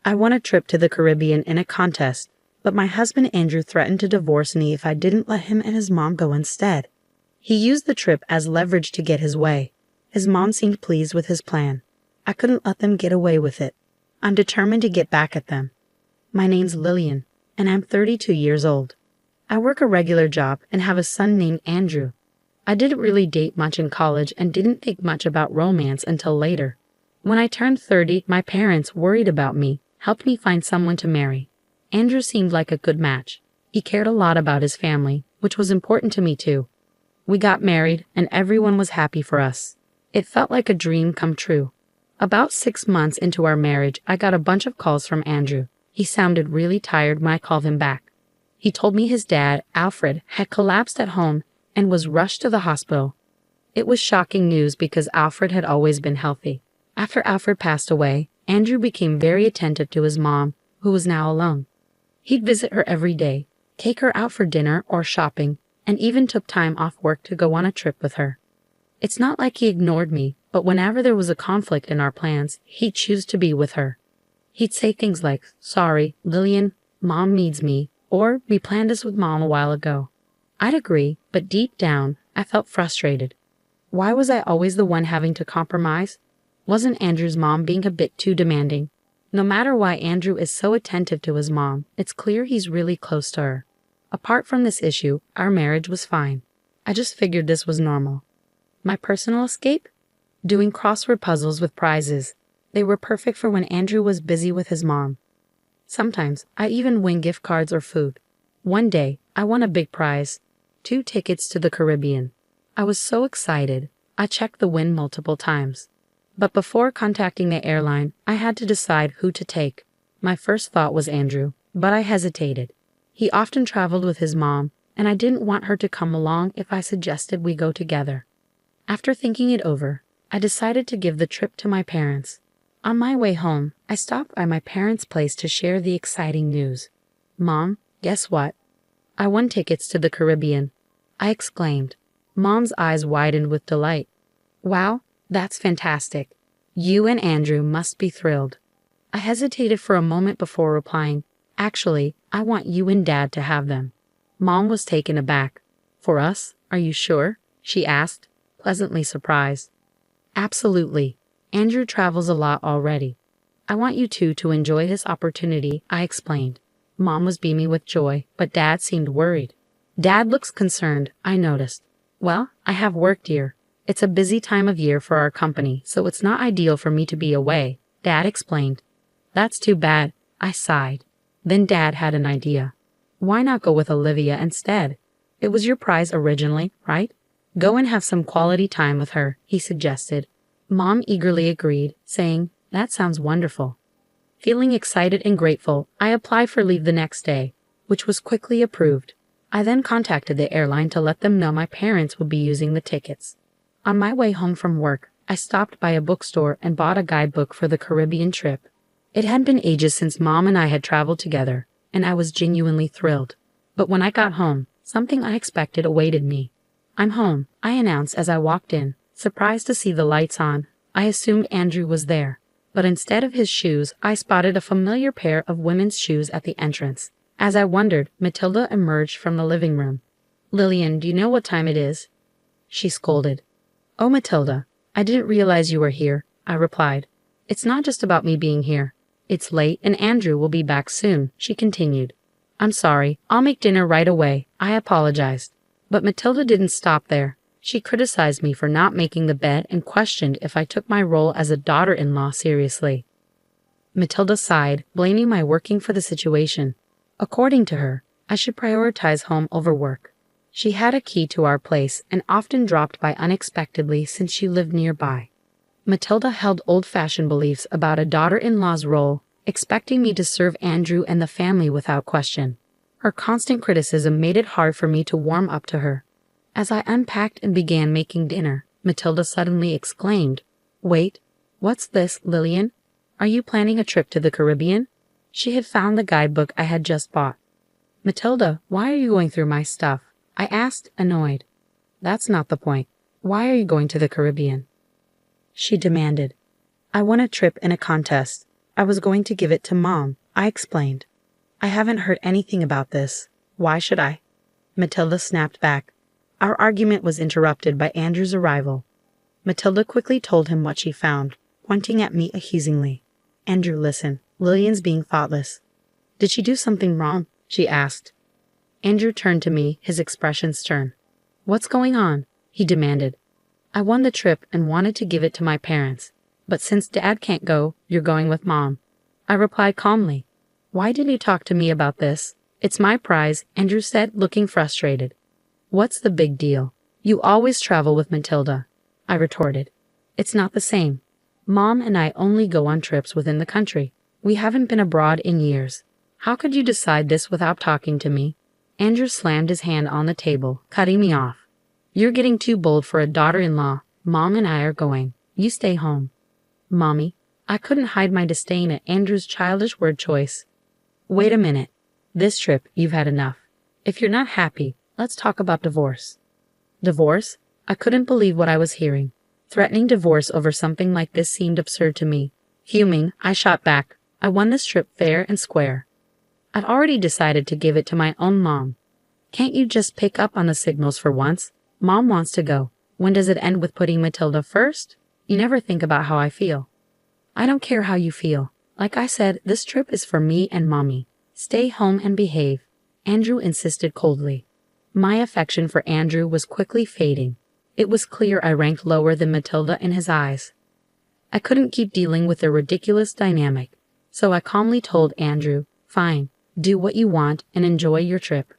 I won a trip to the Caribbean in a contest, but my husband Andrew threatened to divorce me if I didn't let him and his mom go instead. He used the trip as leverage to get his way. His mom seemed pleased with his plan. I couldn't let them get away with it. I'm determined to get back at them. My name's Lillian, and I'm 32 years old. I work a regular job and have a son named Andrew. I didn't really date much in college and didn't think much about romance until later. When I turned 30, my parents, worried about me, helped me find someone to marry. Andrew seemed like a good match. He cared a lot about his family, which was important to me too. We got married, and everyone was happy for us. It felt like a dream come true. About 6 months into our marriage, I got a bunch of calls from Andrew. He sounded really tired when I called him back. He told me his dad, Alfred, had collapsed at home and was rushed to the hospital. It was shocking news because Alfred had always been healthy. After Alfred passed away, Andrew became very attentive to his mom, who was now alone. He'd visit her every day, take her out for dinner or shopping, and even took time off work to go on a trip with her. It's not like he ignored me, but whenever there was a conflict in our plans, he'd choose to be with her. He'd say things like, "Sorry, Lillian, Mom needs me," or "We planned this with Mom a while ago." I'd agree, but deep down, I felt frustrated. Why was I always the one having to compromise? Wasn't Andrew's mom being a bit too demanding? No matter why Andrew is so attentive to his mom, it's clear he's really close to her. Apart from this issue, our marriage was fine. I just figured this was normal. My personal escape? Doing crossword puzzles with prizes. They were perfect for when Andrew was busy with his mom. Sometimes, I even win gift cards or food. One day, I won a big prize. 2 tickets to the Caribbean. I was so excited, I checked the win multiple times. But before contacting the airline, I had to decide who to take. My first thought was Andrew, but I hesitated. He often traveled with his mom, and I didn't want her to come along if I suggested we go together. After thinking it over, I decided to give the trip to my parents. On my way home, I stopped by my parents' place to share the exciting news. "Mom, guess what? I won tickets to the Caribbean," I exclaimed. Mom's eyes widened with delight. "Wow, that's fantastic. You and Andrew must be thrilled." I hesitated for a moment before replying, "Actually, I want you and Dad to have them." Mom was taken aback. "For us? Are you sure?" she asked, pleasantly surprised. "Absolutely. Andrew travels a lot already. I want you two to enjoy this opportunity," I explained. Mom was beaming with joy, but Dad seemed worried. "Dad looks concerned," I noticed. "Well, I have work, dear. It's a busy time of year for our company, so it's not ideal for me to be away," Dad explained. "That's too bad," I sighed. Then Dad had an idea. "Why not go with Olivia instead? It was your prize originally, right? Go and have some quality time with her," he suggested. Mom eagerly agreed, saying, "That sounds wonderful." Feeling excited and grateful, I applied for leave the next day, which was quickly approved. I then contacted the airline to let them know my parents would be using the tickets. On my way home from work, I stopped by a bookstore and bought a guidebook for the Caribbean trip. It had been ages since Mom and I had traveled together, and I was genuinely thrilled. But when I got home, something unexpected awaited me. "I'm home," I announced as I walked in. Surprised to see the lights on, I assumed Andrew was there. But instead of his shoes, I spotted a familiar pair of women's shoes at the entrance. As I wondered, Matilda emerged from the living room. "Lillian, do you know what time it is?" she scolded. "Oh, Matilda, I didn't realize you were here," I replied. "It's not just about me being here. It's late and Andrew will be back soon," she continued. "I'm sorry, I'll make dinner right away," I apologized. But Matilda didn't stop there. She criticized me for not making the bed and questioned if I took my role as a daughter-in-law seriously. Matilda sighed, blaming my working for the situation. According to her, I should prioritize home over work. She had a key to our place and often dropped by unexpectedly since she lived nearby. Matilda held old-fashioned beliefs about a daughter-in-law's role, expecting me to serve Andrew and the family without question. Her constant criticism made it hard for me to warm up to her. As I unpacked and began making dinner, Matilda suddenly exclaimed, "Wait, what's this, Lillian? Are you planning a trip to the Caribbean?" She had found the guidebook I had just bought. "Matilda, why are you going through my stuff?" I asked, annoyed. "That's not the point. Why are you going to the Caribbean?" she demanded. "I won a trip in a contest. I was going to give it to Mom, I explained. I haven't heard anything about this. Why should I? Matilda snapped back. Our argument was interrupted by Andrew's arrival. Matilda quickly told him what she found, pointing at me accusingly. Andrew, listen. Lillian's being thoughtless. Did she do something wrong? She asked. Andrew turned to me, his expression stern. What's going on? He demanded. I won the trip and wanted to give it to my parents. But since Dad can't go, you're going with Mom. I replied calmly. Why did you talk to me about this? It's my prize, Andrew said, looking frustrated. What's the big deal? You always travel with Matilda, I retorted. It's not the same. Mom and I only go on trips within the country. We haven't been abroad in years. How could you decide this without talking to me? Andrew slammed his hand on the table, cutting me off. You're getting too bold for a daughter-in-law. Mom and I are going. You stay home. Mommy, I couldn't hide my disdain at Andrew's childish word choice. Wait a minute. This trip, you've had enough. If you're not happy, let's talk about divorce. Divorce? I couldn't believe what I was hearing. Threatening divorce over something like this seemed absurd to me. Fuming, I shot back. I won this trip fair and square. I've already decided to give it to my own mom. Can't you just pick up on the signals for once? Mom wants to go. When does it end with putting Matilda first? You never think about how I feel. I don't care how you feel. Like I said, this trip is for me and Mommy. Stay home and behave. Andrew insisted coldly. My affection for Andrew was quickly fading. It was clear I ranked lower than Matilda in his eyes. I couldn't keep dealing with their ridiculous dynamic, so I calmly told Andrew, fine, do what you want and enjoy your trip.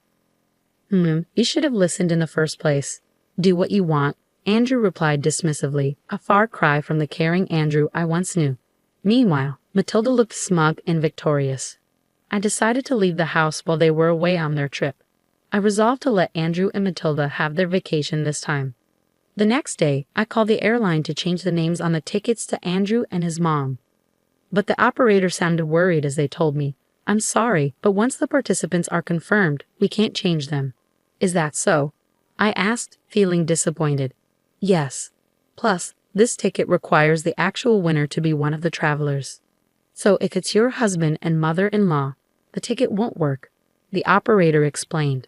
You should have listened in the first place. Do what you want, Andrew replied dismissively, a far cry from the caring Andrew I once knew. Meanwhile, Matilda looked smug and victorious. I decided to leave the house while they were away on their trip. I resolved to let Andrew and Matilda have their vacation this time. The next day, I called the airline to change the names on the tickets to Andrew and his mom. But the operator sounded worried as they told me, I'm sorry, but once the participants are confirmed, we can't change them. Is that so? I asked, feeling disappointed. Yes. Plus, this ticket requires the actual winner to be one of the travelers. So if it's your husband and mother-in-law, the ticket won't work, the operator explained.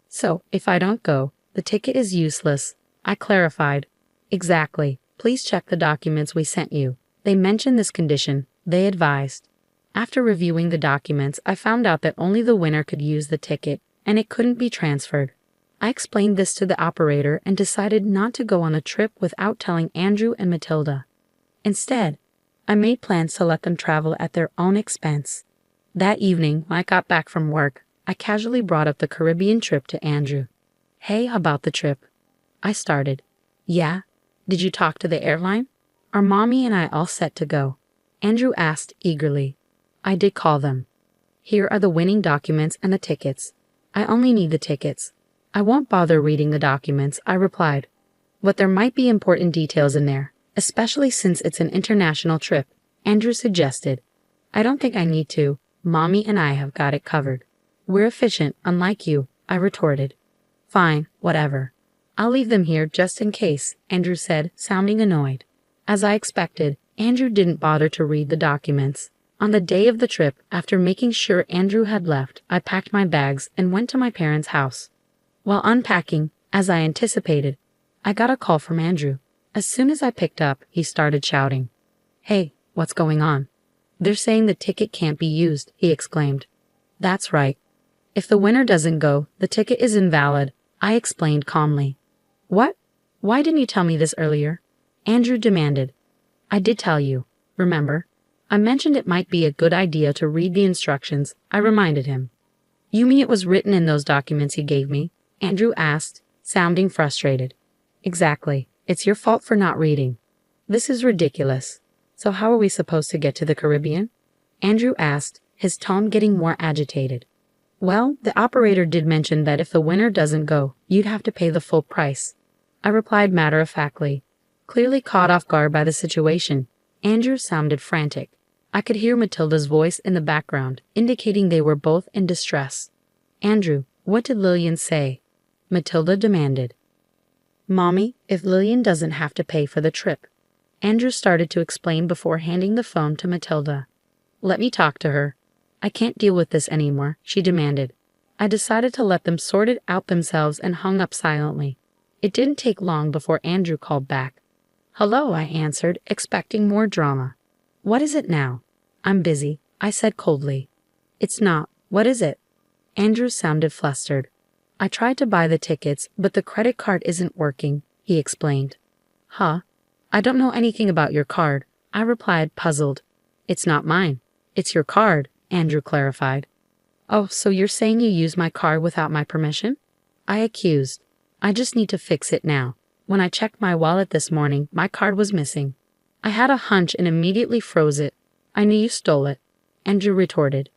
So, if I don't go, the ticket is useless, I clarified. Exactly. Please check the documents we sent you. They mentioned this condition, they advised. After reviewing the documents, I found out that only the winner could use the ticket, and it couldn't be transferred. I explained this to the operator and decided not to go on the trip without telling Andrew and Matilda. Instead, I made plans to let them travel at their own expense. That evening, when I got back from work, I casually brought up the Caribbean trip to Andrew. Hey, how about the trip? I started. Yeah? Did you talk to the airline? Are Mommy and I all set to go? Andrew asked eagerly. I did call them. Here are the winning documents and the tickets. I only need the tickets. I won't bother reading the documents, I replied. But there might be important details in there, especially since it's an international trip, Andrew suggested. I don't think I need to. Mommy and I have got it covered. We're efficient, unlike you, I retorted. Fine, whatever. I'll leave them here just in case, Andrew said, sounding annoyed. As I expected, Andrew didn't bother to read the documents. On the day of the trip, after making sure Andrew had left, I packed my bags and went to my parents' house. While unpacking, as I anticipated, I got a call from Andrew. As soon as I picked up, he started shouting. Hey, what's going on? They're saying the ticket can't be used, he exclaimed. That's right. If the winner doesn't go, the ticket is invalid, I explained calmly. What? Why didn't you tell me this earlier? Andrew demanded. I did tell you, remember? I mentioned it might be a good idea to read the instructions, I reminded him. You mean it was written in those documents he gave me? Andrew asked, sounding frustrated. Exactly. It's your fault for not reading. This is ridiculous. So how are we supposed to get to the Caribbean? Andrew asked, his tone getting more agitated. Well, the operator did mention that if the winner doesn't go, you'd have to pay the full price. I replied matter-of-factly. Clearly caught off guard by the situation, Andrew sounded frantic. I could hear Matilda's voice in the background, indicating they were both in distress. Andrew, what did Lillian say? Matilda demanded. Mommy, if Lillian doesn't have to pay for the trip. Andrew started to explain before handing the phone to Matilda. Let me talk to her. I can't deal with this anymore, she demanded. I decided to let them sort it out themselves and hung up silently. It didn't take long before Andrew called back. Hello, I answered, expecting more drama. What is it now? I'm busy, I said coldly. It's not. What is it? Andrew sounded flustered. I tried to buy the tickets, but the credit card isn't working, he explained. Huh? I don't know anything about your card, I replied, puzzled. It's not mine. It's your card, Andrew clarified. Oh, so you're saying you used my card without my permission? I accused. I just need to fix it now. When I checked my wallet this morning, my card was missing. I had a hunch and immediately froze it. I knew you stole it, Andrew retorted.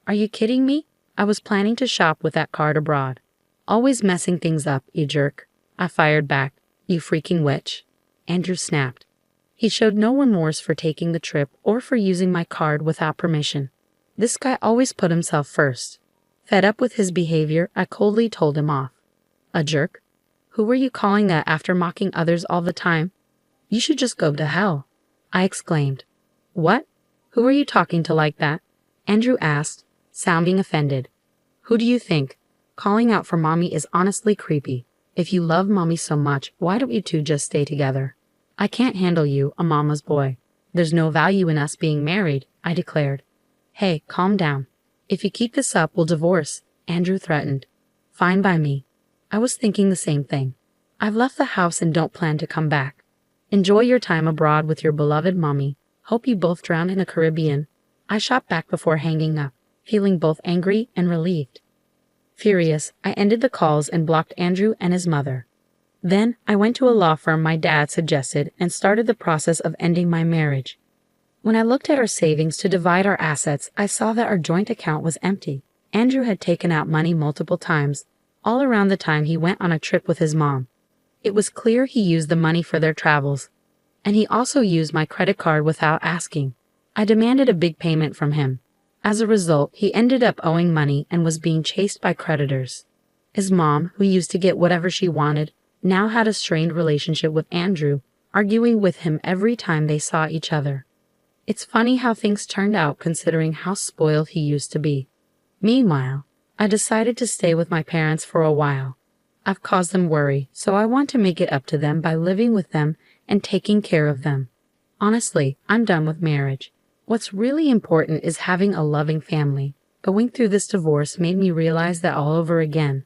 Are you kidding me? I was planning to shop with that card abroad. Always messing things up, you jerk. I fired back. You freaking witch. Andrew snapped. He showed no remorse for taking the trip or for using my card without permission. This guy always put himself first. Fed up with his behavior, I coldly told him off. A jerk? Who were you calling that after mocking others all the time? You should just go to hell, I exclaimed. What? Who are you talking to like that? Andrew asked, sounding offended. Who do you think? Calling out for mommy is honestly creepy. If you love mommy so much, why don't you two just stay together? I can't handle you, a mama's boy. There's no value in us being married, I declared. Hey, calm down. If you keep this up, we'll divorce, Andrew threatened. Fine by me. I was thinking the same thing. I've left the house and don't plan to come back. Enjoy your time abroad with your beloved mommy. Hope you both drown in the Caribbean. I shot back before hanging up, feeling both angry and relieved. Furious, I ended the calls and blocked Andrew and his mother. Then, I went to a law firm my dad suggested and started the process of ending my marriage. When I looked at our savings to divide our assets, I saw that our joint account was empty. Andrew had taken out money multiple times, all around the time he went on a trip with his mom. It was clear he used the money for their travels. And he also used my credit card without asking. I demanded a big payment from him. As a result, he ended up owing money and was being chased by creditors. His mom, who used to get whatever she wanted, now had a strained relationship with Andrew, arguing with him every time they saw each other. It's funny how things turned out considering how spoiled he used to be. Meanwhile, I decided to stay with my parents for a while. I've caused them worry, so I want to make it up to them by living with them and taking care of them. Honestly, I'm done with marriage. What's really important is having a loving family. Going through this divorce made me realize that all over again.